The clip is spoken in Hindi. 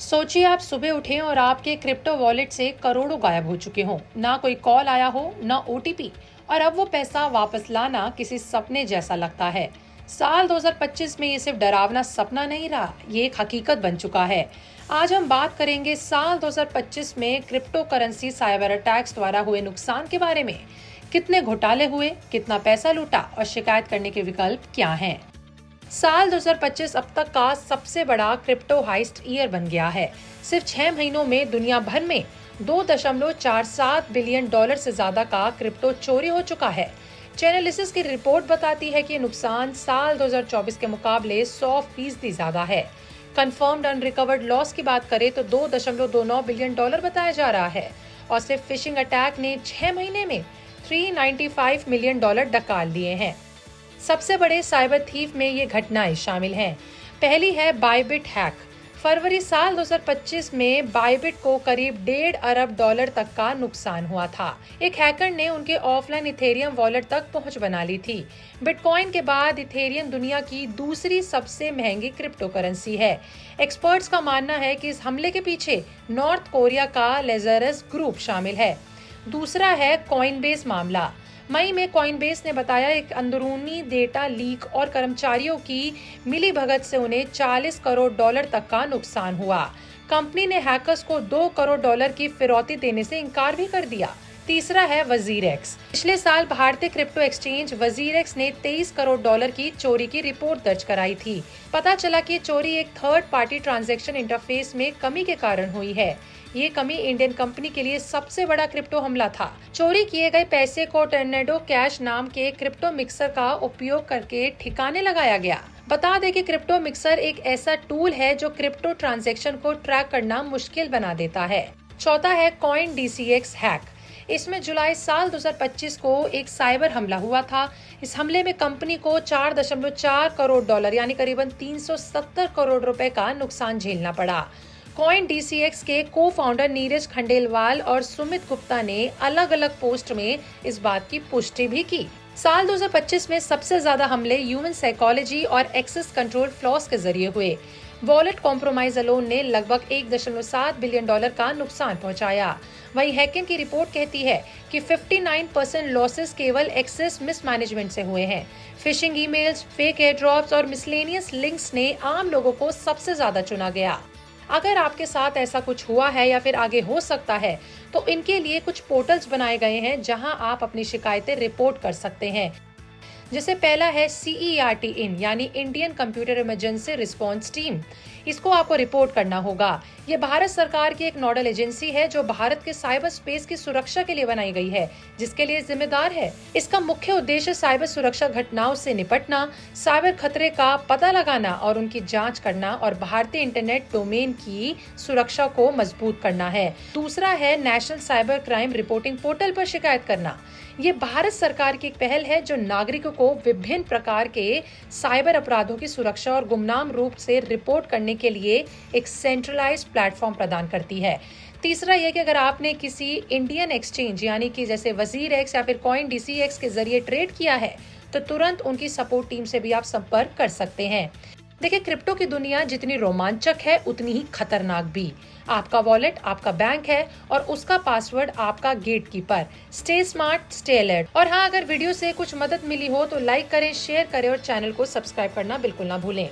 सोचिए आप सुबह उठें और आपके क्रिप्टो वॉलेट से करोड़ों गायब हो चुके हों। ना कोई कॉल आया हो, ना ओटीपी, और अब वो पैसा वापस लाना किसी सपने जैसा लगता है। साल 2025 में ये सिर्फ डरावना सपना नहीं रहा, ये एक हकीकत बन चुका है। आज हम बात करेंगे साल 2025 में क्रिप्टो करेंसी साइबर अटैक्स द्वारा हुए नुकसान के बारे में। कितने घोटाले हुए, कितना पैसा लूटा और शिकायत करने के विकल्प क्या हैं। साल 2025 अब तक का सबसे बड़ा क्रिप्टो हाइस्ट ईयर बन गया है। सिर्फ 6 महीनों में दुनिया भर में 2.47 बिलियन डॉलर से ज्यादा का क्रिप्टो चोरी हो चुका है। चैनलिसिस की रिपोर्ट बताती है कि नुकसान साल 2024 के मुकाबले 100% ज्यादा है। कंफर्म्ड अनरिकवर्ड लॉस की बात करें तो 2.29 बिलियन डॉलर बताया जा रहा है, और सिर्फ फिशिंग अटैक ने 6 महीने में 395 मिलियन डॉलर डकाल दिए हैं। सबसे बड़े साइबर थीफ में ये घटनाएं शामिल हैं। पहली है बाइबिट हैक। फरवरी साल 2025 में बाइबिट को करीब 1.5 अरब डॉलर तक का नुकसान हुआ था। एक हैकर ने उनके ऑफलाइन इथेरियम वॉलेट तक पहुंच बना ली थी। बिटकॉइन के बाद इथेरियम दुनिया की दूसरी सबसे महंगी क्रिप्टो करेंसी है। एक्सपर्ट्स का मानना है कि इस हमले के पीछे नॉर्थ कोरिया का लेजरस ग्रुप शामिल है। दूसरा है कॉइनबेस मामला। मई में कॉइनबेस ने बताया एक अंदरूनी डेटा लीक और कर्मचारियों की मिलीभगत से उन्हें 40 करोड़ डॉलर तक का नुकसान हुआ। कंपनी ने हैकर्स को 2 करोड़ डॉलर की फिरौती देने से इनकार भी कर दिया। तीसरा है वजीरेक्स। पिछले साल भारतीय क्रिप्टो एक्सचेंज वजीरेक्स ने 23 करोड़ डॉलर की चोरी की रिपोर्ट दर्ज कराई थी। पता चला कि चोरी एक थर्ड पार्टी ट्रांजैक्शन इंटरफेस में कमी के कारण हुई है। ये कमी इंडियन कंपनी के लिए सबसे बड़ा क्रिप्टो हमला था। चोरी किए गए पैसे को टर्नेडो कैश नाम के क्रिप्टो मिक्सर का उपयोग करके ठिकाने लगाया गया। बता दें कि क्रिप्टो मिक्सर एक ऐसा टूल है जो क्रिप्टो ट्रांजैक्शन को ट्रैक करना मुश्किल बना देता है। चौथा है कॉइन DCX हैक। इसमें जुलाई साल 2025 को एक साइबर हमला हुआ था। इस हमले में कंपनी को 4.4 करोड़ डॉलर यानी करीबन 370 करोड़ रुपए का नुकसान झेलना पड़ा। कॉइन DCX के को फाउंडर नीरज खंडेलवाल और सुमित गुप्ता ने अलग अलग पोस्ट में इस बात की पुष्टि भी की। साल 2025 में सबसे ज्यादा हमले ह्यूमन साइकोलॉजी और एक्सेस कंट्रोल फ्लॉस के जरिए हुए। वॉलेट कॉम्प्रोमाइज अलोन ने लगभग 1.7 बिलियन डॉलर का नुकसान पहुंचाया। वहीं हैकिंग की रिपोर्ट कहती है कि 59% लॉसेस केवल एक्सेस मिसमैनेजमेंट से हुए हैं। फिशिंग ईमेल्स, फेक एयरड्रॉप्स और मिसलेनियस लिंक्स ने आम लोगों को सबसे ज्यादा चुना गया। अगर आपके साथ ऐसा कुछ हुआ है या फिर आगे हो सकता है, तो इनके लिए कुछ पोर्टल्स बनाए गए हैं जहां आप अपनी शिकायतें रिपोर्ट कर सकते हैं। जैसे पहला है CERT इन यानी Indian computer emergency response team. इसको आपको रिपोर्ट करना होगा। ये भारत सरकार की एक नोडल एजेंसी है जो भारत के साइबर स्पेस की सुरक्षा के लिए बनाई गई है, जिसके लिए जिम्मेदार है। इसका मुख्य उद्देश्य साइबर सुरक्षा घटनाओं से निपटना, साइबर खतरे का पता लगाना और उनकी जांच करना और भारतीय इंटरनेट डोमेन की सुरक्षा को मजबूत करना है। दूसरा है national cyber crime reporting portal पर शिकायत करना। ये भारत सरकार की एक पहल है जो नागरिकों को विभिन्न प्रकार के साइबर अपराधों की सुरक्षा और गुमनाम रूप से रिपोर्ट करने के लिए एक सेंट्रलाइज्ड प्लेटफॉर्म प्रदान करती है। तीसरा यह कि अगर आपने किसी इंडियन एक्सचेंज यानी कि जैसे वजीरेक्स या फिर कॉइन DCX के जरिए ट्रेड किया है, तो तुरंत उनकी सपोर्ट टीम से भी आप संपर्क कर सकते हैं। देखिए, क्रिप्टो की दुनिया जितनी रोमांचक है उतनी ही खतरनाक भी। आपका वॉलेट आपका बैंक है और उसका पासवर्ड आपका gatekeeper. Stay smart, stay alert. और हाँ, अगर वीडियो से कुछ मदद मिली हो तो लाइक करें, शेयर करें और चैनल को सब्सक्राइब करना बिल्कुल ना भूलें।